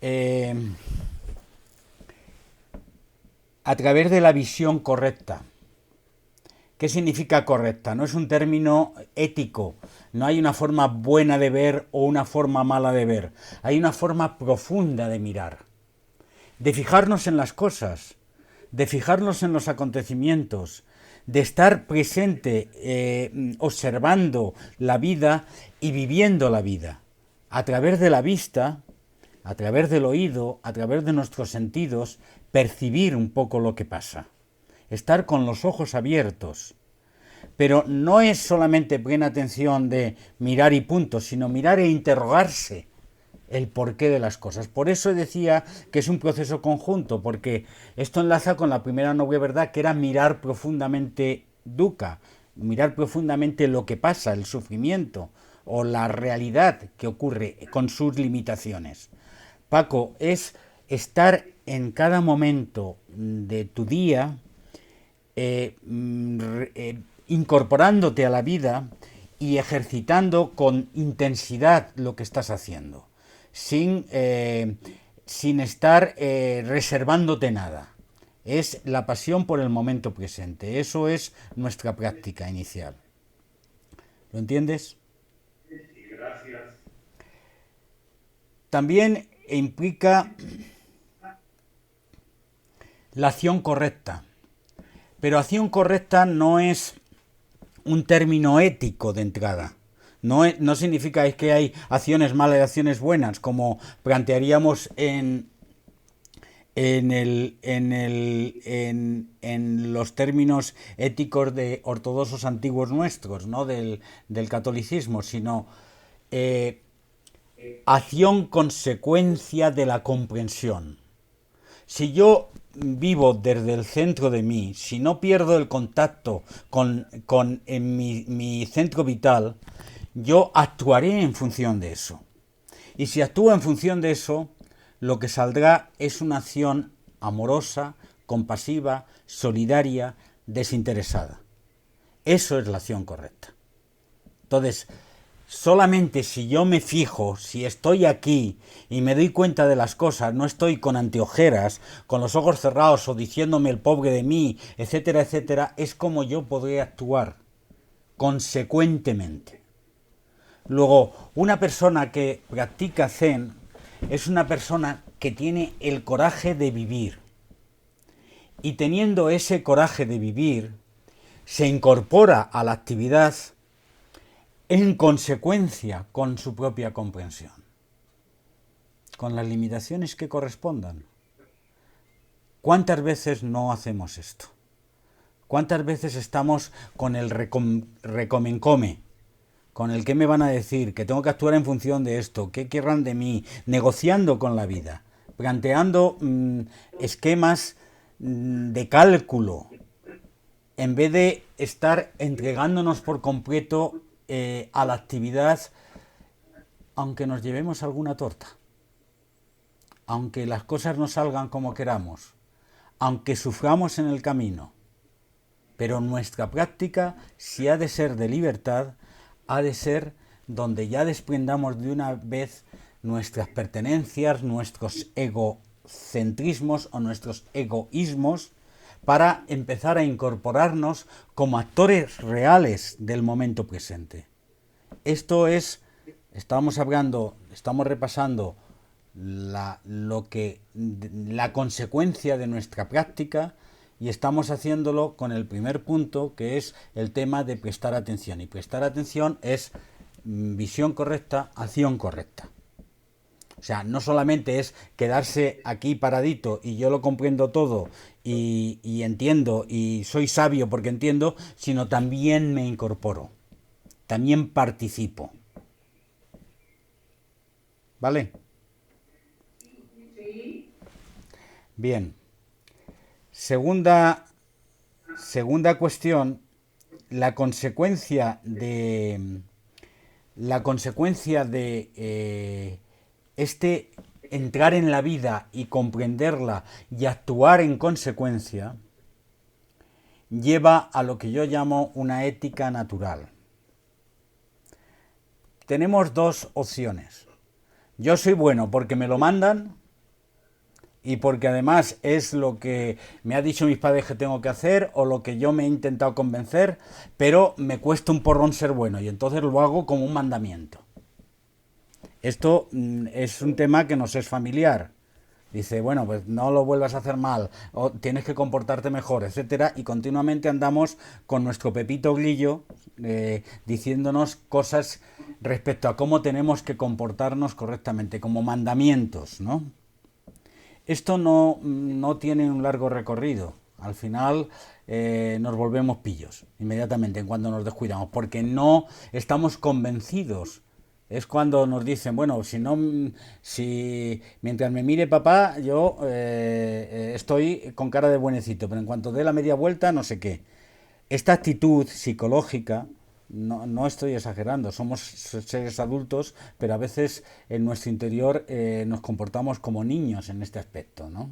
eh, a través de la visión correcta. ¿Qué significa correcta? No es un término ético. No hay una forma buena de ver o una forma mala de ver. Hay una forma profunda de mirar, de fijarnos en las cosas, de fijarnos en los acontecimientos, de estar presente, observando la vida y viviendo la vida. A través de la vista, a través del oído, a través de nuestros sentidos, percibir un poco lo que pasa. Estar con los ojos abiertos. Pero no es solamente plena atención de mirar y punto, sino mirar e interrogarse el porqué de las cosas. Por eso decía que es un proceso conjunto, porque esto enlaza con la primera noble verdad, que era mirar profundamente dukkha, mirar profundamente lo que pasa, el sufrimiento o la realidad que ocurre con sus limitaciones. Paco, es estar en cada momento de tu día incorporándote a la vida y ejercitando con intensidad lo que estás haciendo, sin estar reservándote nada. Es la pasión por el momento presente. Eso es nuestra práctica inicial. ¿Lo entiendes? Sí, gracias. También implica la acción correcta. Pero acción correcta no es un término ético de entrada. No significa es que hay acciones malas y acciones buenas, como plantearíamos en los términos éticos de ortodoxos antiguos nuestros, ¿no? Del catolicismo, sino eh, acción consecuencia de la comprensión. Si yo vivo desde el centro de mí, si no pierdo el contacto con en mi centro vital, yo actuaré en función de eso. Y si actúo en función de eso, lo que saldrá es una acción amorosa, compasiva, solidaria, desinteresada. Eso es la acción correcta. Entonces, solamente si yo me fijo, si estoy aquí y me doy cuenta de las cosas, no estoy con anteojeras, con los ojos cerrados o diciéndome el pobre de mí, etcétera, etcétera, es como yo podré actuar consecuentemente. Luego, una persona que practica Zen es una persona que tiene el coraje de vivir. Y teniendo ese coraje de vivir, se incorpora a la actividad en consecuencia con su propia comprensión, con las limitaciones que correspondan. ¿Cuántas veces no hacemos esto? ¿Cuántas veces estamos con el recomencome? Con el que me van a decir, que tengo que actuar en función de esto, qué querrán de mí, negociando con la vida, planteando esquemas de cálculo, en vez de estar entregándonos por completo a la actividad, aunque nos llevemos alguna torta, aunque las cosas no salgan como queramos, aunque suframos en el camino. Pero nuestra práctica, si ha de ser de libertad, ha de ser donde ya desprendamos de una vez nuestras pertenencias, nuestros egocentrismos o nuestros egoísmos, para empezar a incorporarnos como actores reales del momento presente. Esto es, estamos repasando la consecuencia de nuestra práctica y estamos haciéndolo con el primer punto, que es el tema de prestar atención. Y prestar atención es visión correcta, acción correcta. O sea, no solamente es quedarse aquí paradito y yo lo comprendo todo y entiendo y soy sabio porque entiendo, sino también me incorporo, también participo. ¿Vale? Sí, Bien. Segunda cuestión, la consecuencia de este entrar en la vida y comprenderla y actuar en consecuencia lleva a lo que yo llamo una ética natural. Tenemos dos opciones. Yo soy bueno porque me lo mandan y porque además es lo que me ha dicho mis padres que tengo que hacer o lo que yo me he intentado convencer, pero me cuesta un porrón ser bueno y entonces lo hago como un mandamiento. Esto es un tema que nos es familiar. Dice, bueno, pues no lo vuelvas a hacer mal, o tienes que comportarte mejor, etcétera, y continuamente andamos con nuestro Pepito Grillo diciéndonos cosas respecto a cómo tenemos que comportarnos correctamente, como mandamientos, ¿no? Esto no tiene un largo recorrido. Al final nos volvemos pillos inmediatamente en cuando nos descuidamos, porque no estamos convencidos. Es cuando nos dicen, bueno, si mientras me mire papá, yo estoy con cara de buenecito, pero en cuanto dé la media vuelta, no sé qué. Esta actitud psicológica, no estoy exagerando, somos seres adultos, pero a veces en nuestro interior nos comportamos como niños en este aspecto, ¿no?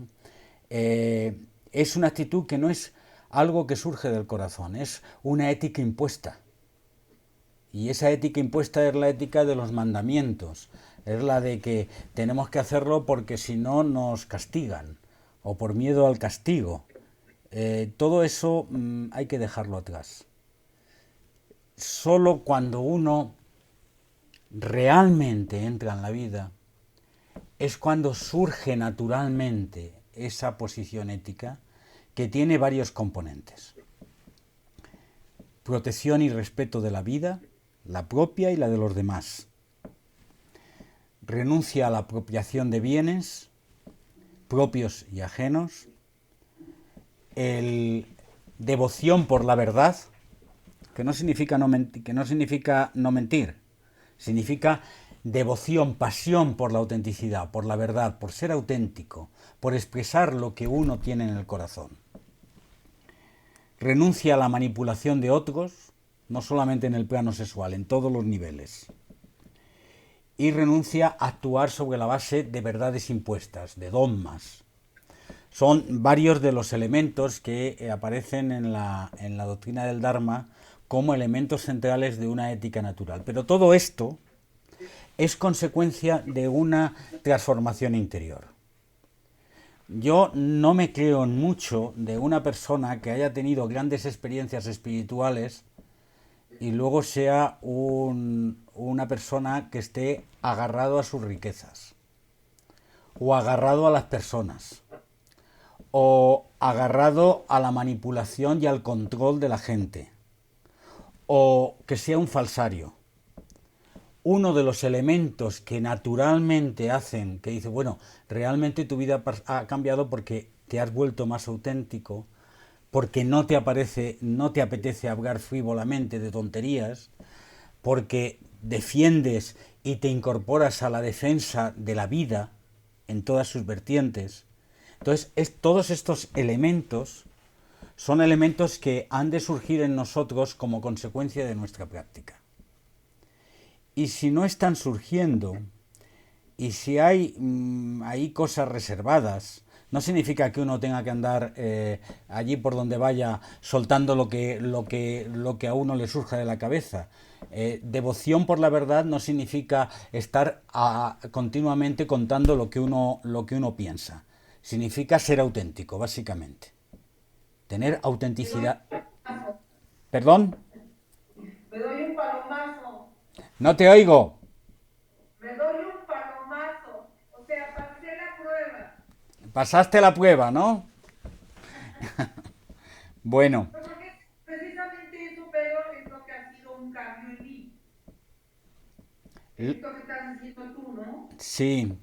Es una actitud que no es algo que surge del corazón, es una ética impuesta. Y esa ética impuesta es la ética de los mandamientos, es la de que tenemos que hacerlo porque si no nos castigan, o por miedo al castigo. Todo eso hay que dejarlo atrás. Solo cuando uno realmente entra en la vida es cuando surge naturalmente esa posición ética que tiene varios componentes. Protección y respeto de la vida, la propia y la de los demás. Renuncia a la apropiación de bienes propios y ajenos. Devoción por la verdad, que no significa no mentir, significa devoción, pasión por la autenticidad, por la verdad, por ser auténtico, por expresar lo que uno tiene en el corazón. Renuncia a la manipulación de otros, no solamente en el plano sexual, en todos los niveles. Y renuncia a actuar sobre la base de verdades impuestas, de dogmas. Son varios de los elementos que aparecen en la doctrina del Dharma como elementos centrales de una ética natural. Pero todo esto es consecuencia de una transformación interior. Yo no me creo en mucho de una persona que haya tenido grandes experiencias espirituales y luego sea una persona que esté agarrado a sus riquezas o agarrado a las personas o agarrado a la manipulación y al control de la gente, o que sea un falsario. Uno de los elementos que naturalmente hacen que dice, bueno, realmente tu vida ha cambiado porque te has vuelto más auténtico, porque no te apetece hablar frívolamente de tonterías, porque defiendes y te incorporas a la defensa de la vida en todas sus vertientes. Entonces, todos estos elementos son elementos que han de surgir en nosotros como consecuencia de nuestra práctica. Y si no están surgiendo, y si hay cosas reservadas, no significa que uno tenga que andar allí por donde vaya soltando lo que a uno le surja de la cabeza. Devoción por la verdad no significa estar continuamente contando lo que uno piensa. Significa ser auténtico, básicamente. Tener autenticidad. ¿Perdón? Me doy un palomazo. No te oigo. Me doy un palomazo. O sea, pasé la prueba. Pasaste la prueba, ¿no? Bueno. Porque precisamente eso, Pedro, es lo que ha sido un cambio en mí. Esto que estás haciendo tú, ¿no? Sí.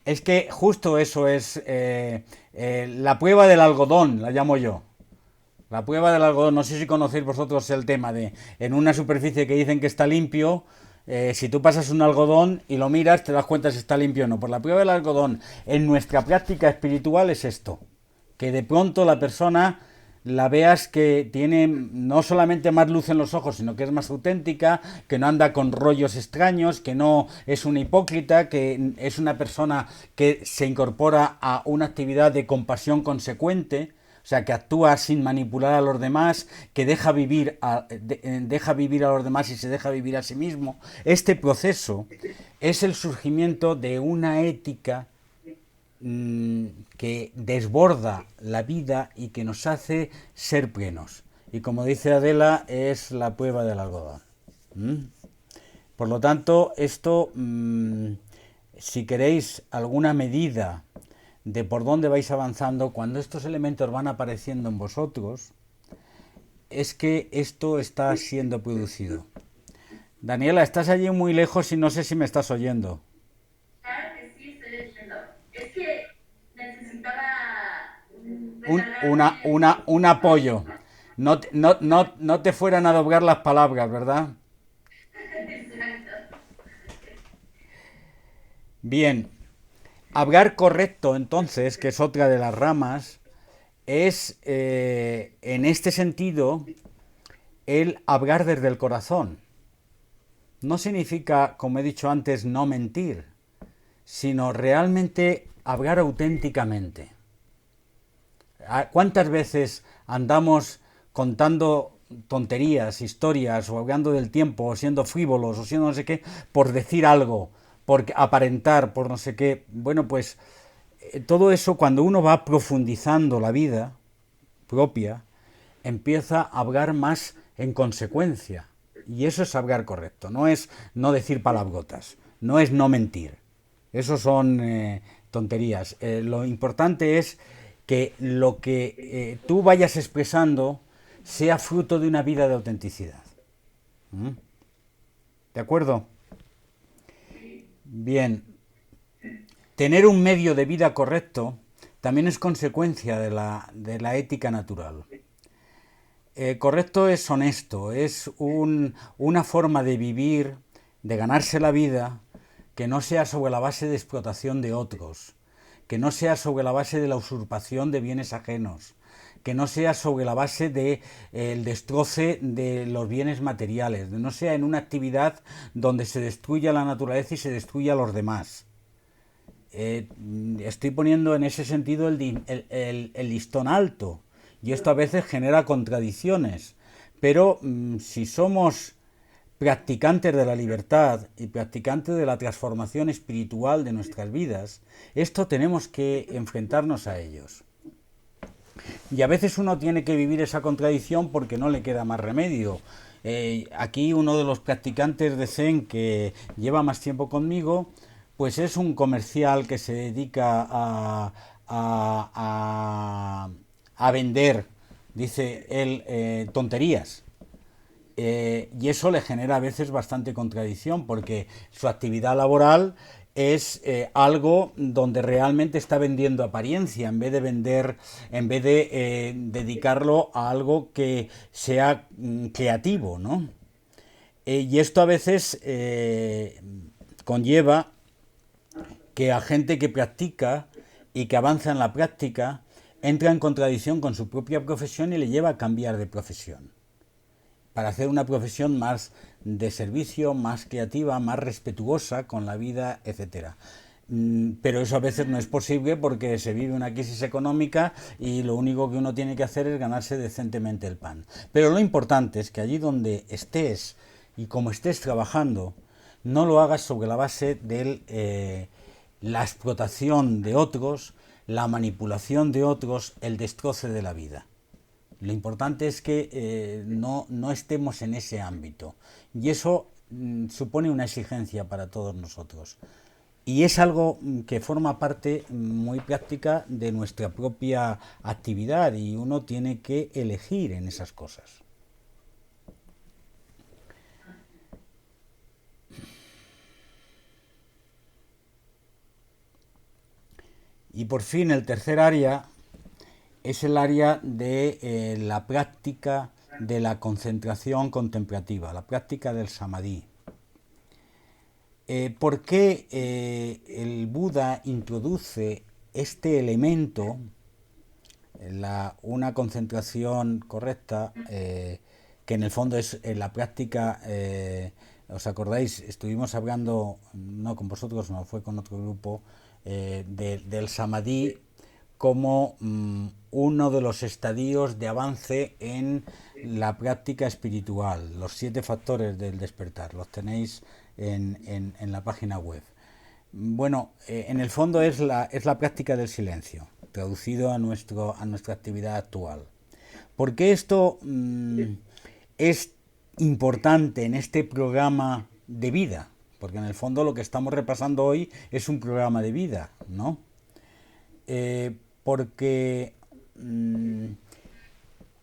Es que justo eso es la prueba del algodón, la llamo yo. La prueba del algodón, no sé si conocéis vosotros el tema de en una superficie que dicen que está limpio, si tú pasas un algodón y lo miras, te das cuenta si está limpio o no. Pues la prueba del algodón en nuestra práctica espiritual es esto, que de pronto la persona la veas que tiene no solamente más luz en los ojos, sino que es más auténtica, que no anda con rollos extraños, que no es una hipócrita, que es una persona que se incorpora a una actividad de compasión consecuente, o sea, que actúa sin manipular a los demás, que deja vivir a los demás y se deja vivir a sí mismo. Este proceso es el surgimiento de una ética que desborda la vida y que nos hace ser plenos. Y como dice Adela, es la prueba del algodón. ¿Mm? Por lo tanto, esto, si queréis alguna medida de por dónde vais avanzando, cuando estos elementos van apareciendo en vosotros, es que esto está siendo producido. Daniela, estás allí muy lejos y no sé si me estás oyendo. Claro que sí, estoy oyendo. Es que necesitaba regalarme. Un apoyo. No te fueran a doblar las palabras, ¿verdad? Exacto. Bien. Hablar correcto, entonces, que es otra de las ramas, es, en este sentido, el hablar desde el corazón. No significa, como he dicho antes, no mentir, sino realmente hablar auténticamente. ¿Cuántas veces andamos contando tonterías, historias, o hablando del tiempo, o siendo frívolos, o siendo no sé qué, por decir algo, por aparentar, por no sé qué? Bueno, pues todo eso, cuando uno va profundizando la vida propia, empieza a hablar más en consecuencia. Y eso es hablar correcto, no es no decir palabrotas, no es no mentir. Eso son tonterías. Lo importante es que lo que tú vayas expresando sea fruto de una vida de autenticidad. ¿Mm? ¿De acuerdo? Bien. Tener un medio de vida correcto también es consecuencia de la ética natural. Correcto es honesto, es una forma de vivir, de ganarse la vida, que no sea sobre la base de explotación de otros, que no sea sobre la base de la usurpación de bienes ajenos, que no sea sobre la base de el destroce de los bienes materiales, no sea en una actividad donde se destruya la naturaleza y se destruya a los demás. Estoy poniendo en ese sentido el listón alto, y esto a veces genera contradicciones, pero si somos practicantes de la libertad y practicantes de la transformación espiritual de nuestras vidas, esto tenemos que enfrentarnos a ellos. Y a veces uno tiene que vivir esa contradicción porque no le queda más remedio. Aquí uno de los practicantes de Zen que lleva más tiempo conmigo, pues es un comercial que se dedica a vender, dice él, tonterías. Y eso le genera a veces bastante contradicción porque su actividad laboral es algo donde realmente está vendiendo apariencia en vez de vender, en vez de dedicarlo a algo que sea creativo, ¿no? Y esto a veces conlleva que a gente que practica y que avanza en la práctica entra en contradicción con su propia profesión y le lleva a cambiar de profesión para hacer una profesión más de servicio, más creativa, más respetuosa con la vida, etcétera. Pero eso a veces no es posible porque se vive una crisis económica y lo único que uno tiene que hacer es ganarse decentemente el pan. Pero lo importante es que allí donde estés y como estés trabajando, no lo hagas sobre la base de la explotación de otros, la manipulación de otros, el destroce de la vida. Lo importante es que no estemos en ese ámbito. Y eso supone una exigencia para todos nosotros. Y es algo que forma parte muy práctica de nuestra propia actividad y uno tiene que elegir en esas cosas. Y por fin el tercer área es el área de la práctica de la concentración contemplativa, la práctica del samadhi. ¿Por qué el Buda introduce este elemento, una concentración correcta, que en el fondo es la práctica, ¿os acordáis? Estuvimos hablando, no con vosotros, no, fue con otro grupo, del samadhi como uno de los estadios de avance en la práctica espiritual, los 7 factores del despertar, los tenéis en la página web. Bueno, en el fondo es la práctica del silencio, traducido a nuestra actividad actual. ¿Por qué esto es importante en este programa de vida? Porque en el fondo lo que estamos repasando hoy es un programa de vida, ¿no? Porque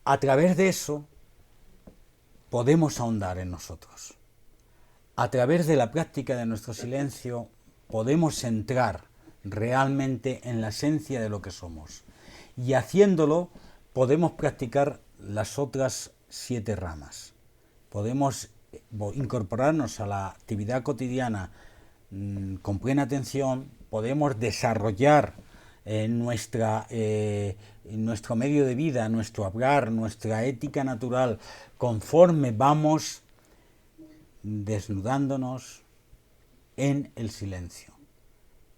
a través de eso podemos ahondar en nosotros. A través de la práctica de nuestro silencio podemos entrar realmente en la esencia de lo que somos. Y haciéndolo podemos practicar las otras 7 ramas. Podemos incorporarnos a la actividad cotidiana con plena atención, podemos desarrollar nuestro medio de vida, nuestro hablar, nuestra ética natural, conforme vamos desnudándonos en el silencio,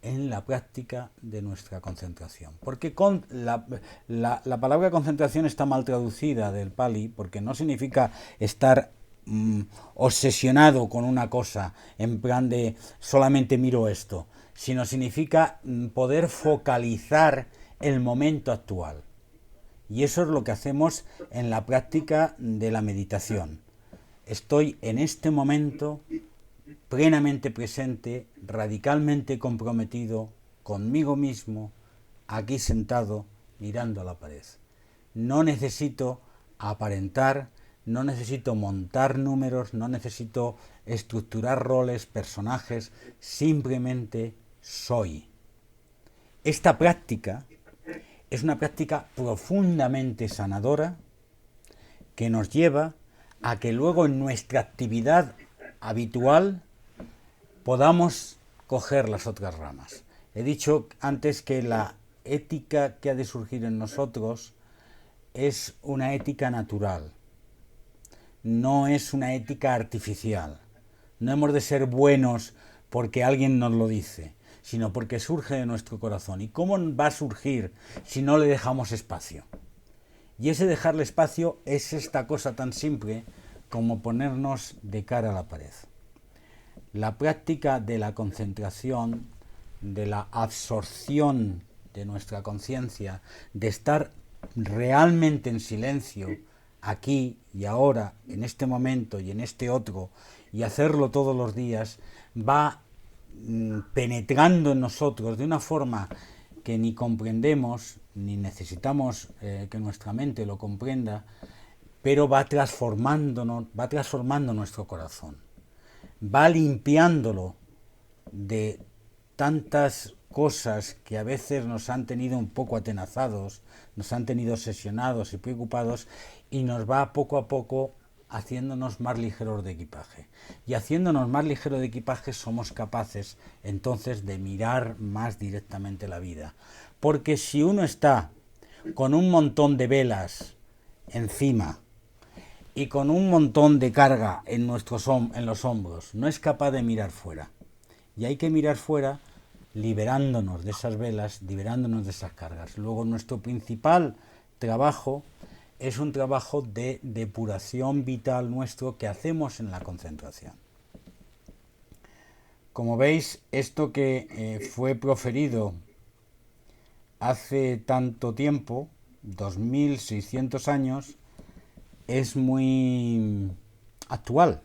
en la práctica de nuestra concentración. Porque la palabra concentración está mal traducida del Pali, porque no significa estar obsesionado con una cosa, en plan de solamente miro esto, sino significa poder focalizar el momento actual. Y eso es lo que hacemos en la práctica de la meditación. Estoy en este momento plenamente presente, radicalmente comprometido conmigo mismo, aquí sentado, mirando a la pared. No necesito aparentar, no necesito montar números, no necesito estructurar roles, personajes, simplemente soy. Esta práctica es una práctica profundamente sanadora que nos lleva a que luego en nuestra actividad habitual podamos coger las otras ramas. He dicho antes que la ética que ha de surgir en nosotros es una ética natural, no es una ética artificial. No hemos de ser buenos porque alguien nos lo dice, sino porque surge de nuestro corazón. ¿Y cómo va a surgir si no le dejamos espacio? Y ese dejarle espacio es esta cosa tan simple como ponernos de cara a la pared. La práctica de la concentración, de la absorción de nuestra conciencia, de estar realmente en silencio, aquí y ahora, en este momento y en este otro, y hacerlo todos los días, va penetrando en nosotros de una forma que ni comprendemos, ni necesitamos que nuestra mente lo comprenda, pero va transformando nuestro corazón, va limpiándolo de tantas cosas que a veces nos han tenido un poco atenazados, nos han tenido obsesionados y preocupados, y nos va poco a poco haciéndonos más ligeros de equipaje. Y haciéndonos más ligeros de equipaje somos capaces entonces de mirar más directamente la vida. Porque si uno está con un montón de velas encima y con un montón de carga en los hombros, no es capaz de mirar fuera. Y hay que mirar fuera liberándonos de esas velas, liberándonos de esas cargas. Luego nuestro principal trabajo es un trabajo de depuración vital nuestro que hacemos en la concentración. Como veis, esto que fue proferido hace tanto tiempo, 2600 años, es muy actual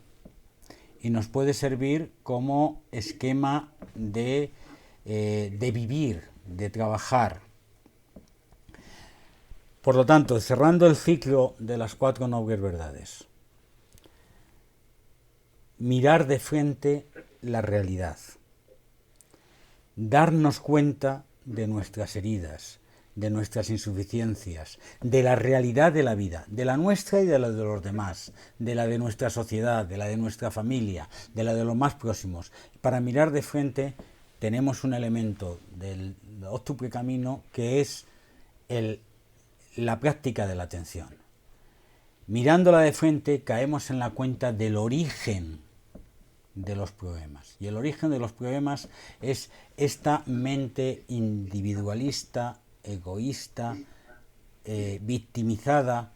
y nos puede servir como esquema de vivir, de trabajar. Por lo tanto, cerrando el ciclo de las 4 nobles verdades, mirar de frente la realidad, darnos cuenta de nuestras heridas, de nuestras insuficiencias, de la realidad de la vida, de la nuestra y de la de los demás, de la de nuestra sociedad, de la de nuestra familia, de la de los más próximos. Para mirar de frente tenemos un elemento del octuple camino que es la práctica de la atención. Mirándola de frente caemos en la cuenta del origen de los problemas. Y el origen de los problemas es esta mente individualista, egoísta, victimizada,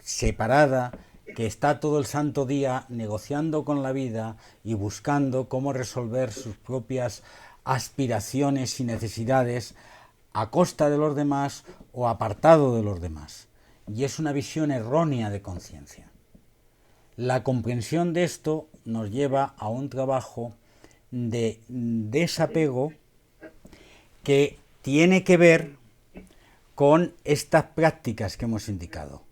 separada, que está todo el santo día negociando con la vida y buscando cómo resolver sus propias aspiraciones y necesidades a costa de los demás o apartado de los demás. Y es una visión errónea de conciencia. La comprensión de esto nos lleva a un trabajo de desapego que tiene que ver con estas prácticas que hemos indicado.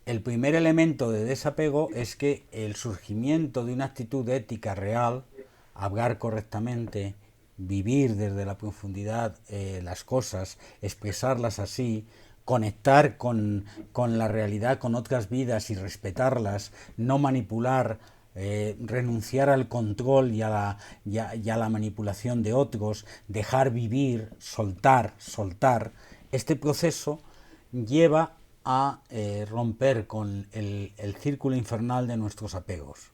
El primer elemento de desapego es que el surgimiento de una actitud ética real, hablar correctamente, vivir desde la profundidad las cosas, expresarlas así, conectar con la realidad, con otras vidas y respetarlas, no manipular, renunciar al control y a la manipulación de otros, dejar vivir, soltar. Este proceso lleva a romper con el círculo infernal de nuestros apegos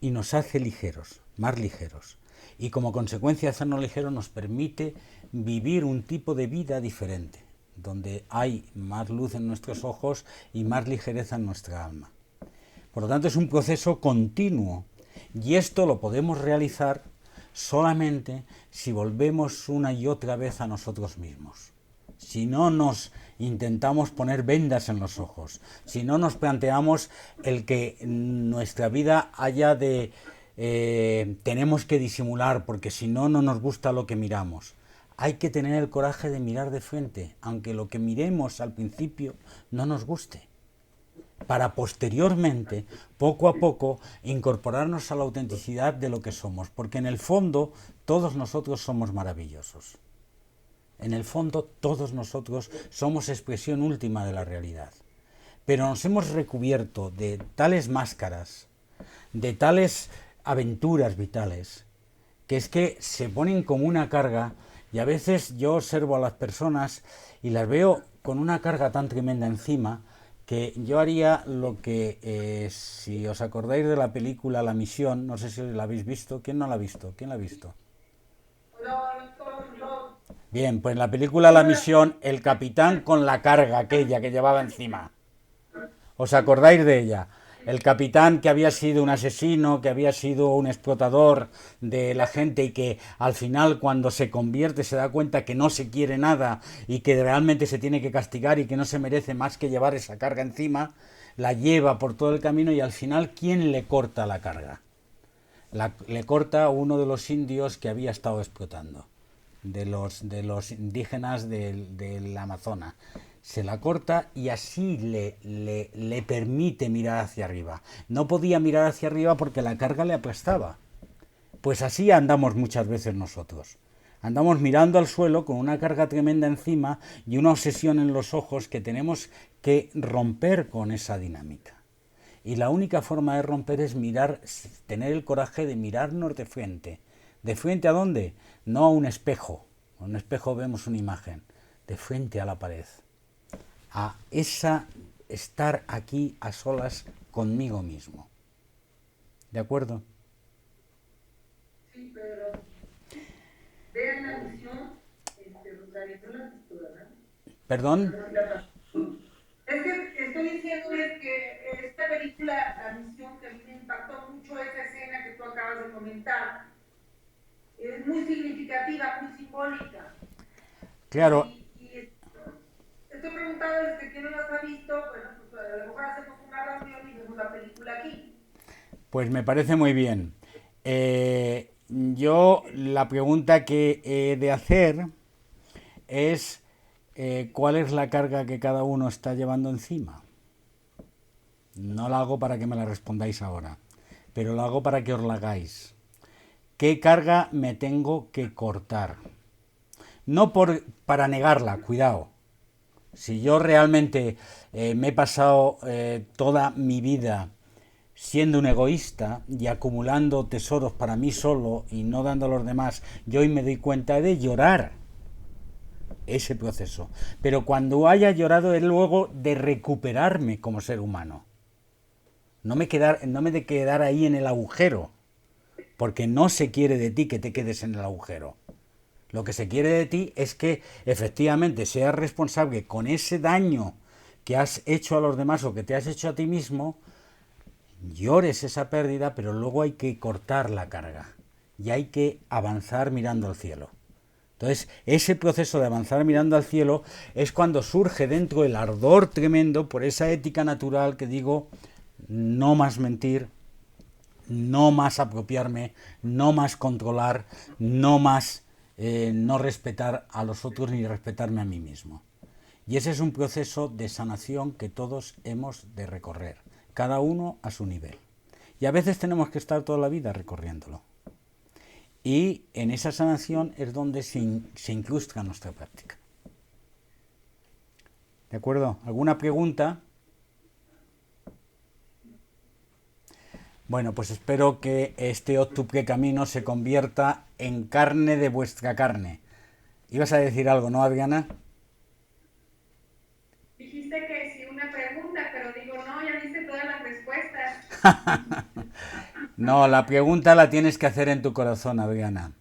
y nos hace ligeros, más ligeros. Y como consecuencia de hacernos ligeros nos permite vivir un tipo de vida diferente, donde hay más luz en nuestros ojos y más ligereza en nuestra alma. Por lo tanto, es un proceso continuo y esto lo podemos realizar solamente si volvemos una y otra vez a nosotros mismos. Si no nos intentamos poner vendas en los ojos, si no nos planteamos el que nuestra vida haya de tenemos que disimular porque si no, no nos gusta lo que miramos. Hay que tener el coraje de mirar de frente, aunque lo que miremos al principio no nos guste, para posteriormente, poco a poco, incorporarnos a la autenticidad de lo que somos, porque en el fondo todos nosotros somos maravillosos. En el fondo todos nosotros somos expresión última de la realidad. Pero nos hemos recubierto de tales máscaras, de tales aventuras vitales, que es que se ponen como una carga y a veces yo observo a las personas y las veo con una carga tan tremenda encima que yo haría lo que, si os acordáis de la película La Misión, no sé si la habéis visto, ¿quién no la ha visto? ¿Quién la ha visto? No. Bien, pues en la película La Misión, el capitán con la carga aquella que llevaba encima. ¿Os acordáis de ella? El capitán que había sido un asesino, que había sido un explotador de la gente y que al final cuando se convierte se da cuenta que no se quiere nada y que realmente se tiene que castigar y que no se merece más que llevar esa carga encima, la lleva por todo el camino y al final ¿quién le corta la carga? Le corta uno de los indios que había estado explotando, de los indígenas del Amazonas. Se la corta y así le permite mirar hacia arriba. No podía mirar hacia arriba porque la carga le aplastaba. Pues así andamos muchas veces nosotros. Andamos mirando al suelo con una carga tremenda encima y una obsesión en los ojos que tenemos que romper con esa dinámica. Y la única forma de romper es mirar, tener el coraje de mirarnos de frente. ¿De frente a dónde? No a un espejo. En un espejo vemos una imagen. De frente a la pared. A estar aquí a solas conmigo mismo. ¿De acuerdo? Sí, pero vean la misión, Rosario, no la has visto, ¿verdad? ¿Perdón? Es que estoy diciéndoles que esta película, La Misión, que a mí me impactó mucho esa escena que tú acabas de comentar, es muy significativa, muy simbólica. Claro. Y estoy preguntando desde quién no las ha visto, bueno, pues a lo mejor hacemos una reunión y vemos la película aquí. Pues me parece muy bien. Yo la pregunta que he de hacer es ¿cuál es la carga que cada uno está llevando encima? No la hago para que me la respondáis ahora, pero lo hago para que os la hagáis. ¿Qué carga me tengo que cortar? No para negarla, cuidado. Si yo realmente me he pasado toda mi vida siendo un egoísta y acumulando tesoros para mí solo y no dando a los demás, yo hoy me doy cuenta de llorar ese proceso. Pero cuando haya llorado es luego de recuperarme como ser humano. No me de quedar ahí en el agujero, porque no se quiere de ti que te quedes en el agujero. Lo que se quiere de ti es que efectivamente seas responsable con ese daño que has hecho a los demás o que te has hecho a ti mismo, llores esa pérdida, pero luego hay que cortar la carga. y hay que avanzar mirando al cielo. Entonces, ese proceso de avanzar mirando al cielo es cuando surge dentro el ardor tremendo por esa ética natural que digo, no más mentir, no más apropiarme, no más controlar, no más no respetar a los otros ni respetarme a mí mismo. Y ese es un proceso de sanación que todos hemos de recorrer, cada uno a su nivel. Y a veces tenemos que estar toda la vida recorriéndolo. Y en esa sanación es donde se incrusta nuestra práctica. ¿De acuerdo? ¿Alguna pregunta? Bueno, pues espero que este octuple camino se convierta en carne de vuestra carne. Ibas a decir algo, ¿no, Adriana? Dijiste que sí, una pregunta, pero digo, no, ya diste todas las respuestas. No, la pregunta la tienes que hacer en tu corazón, Adriana,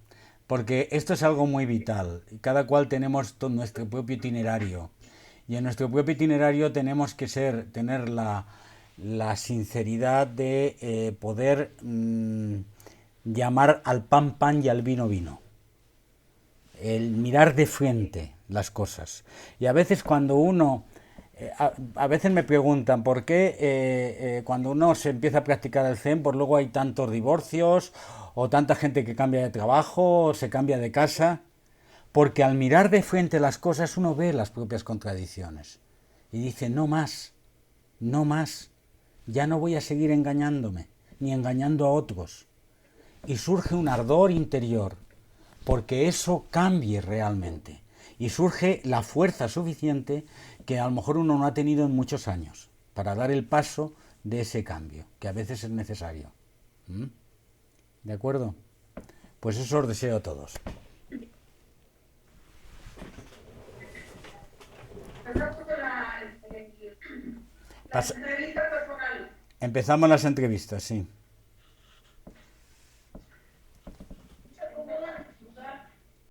porque esto es algo muy vital. Cada cual tenemos nuestro propio itinerario y en nuestro propio itinerario tenemos que tener la sinceridad de poder llamar al pan pan y al vino vino. El mirar de frente las cosas. Y a veces cuando uno a veces me preguntan por qué cuando uno se empieza a practicar el Zen, pues luego hay tantos divorcios o tanta gente que cambia de trabajo o se cambia de casa, porque al mirar de frente las cosas uno ve las propias contradicciones y dice, no más, no más, ya no voy a seguir engañándome ni engañando a otros. Y surge un ardor interior porque eso cambie realmente. Y surge la fuerza suficiente que a lo mejor uno no ha tenido en muchos años para dar el paso de ese cambio, que a veces es necesario. ¿Mm? ¿De acuerdo? Pues eso os deseo a todos. La entrevista personal. Empezamos las entrevistas, sí.